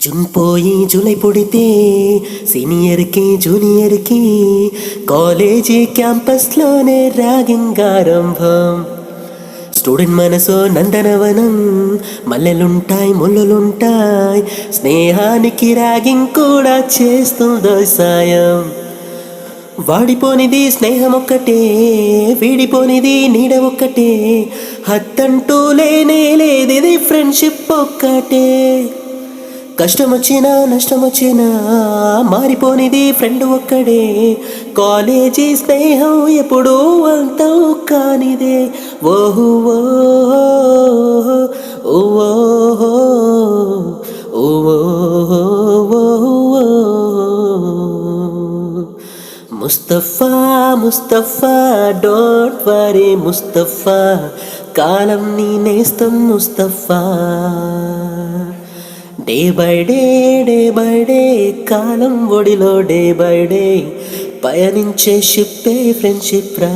June పోయి July పుడితే సీనియర్కి జూనియర్కి college క్యాంపస్లోనే ragging ఆరంభం. స్టూడెంట్ మనసో నందనవనం, మల్లెలుంటాయి ముళ్ళులుంటాయి, స్నేహానికి ర్యాగింగ్ కూడా చేస్తుందో సాయం. వాడిపోనిది స్నేహం ఒక్కటే, వీడిపోనిది నీడ ఒక్కటే, హత్తంటూ లేనే లేదిది ఫ్రెండ్షిప్ ఒక్కటే. కష్టం వచ్చినా నష్టం వచ్చినా మారిపోనిది ఫ్రెండ్ ఒక్కడే, కాలేజీ స్నేహం ఎప్పుడూ అంతం కానిదే. ఓహో ముస్తఫా ముస్తఫా డోంట్ వరీ ముస్తఫా, కాలం నీ నేస్తం ముస్తఫా. డే బై డే కాలం ఒడిలో డే బై డే పయనించే షిప్పే ఫ్రెండ్షిప్ రా.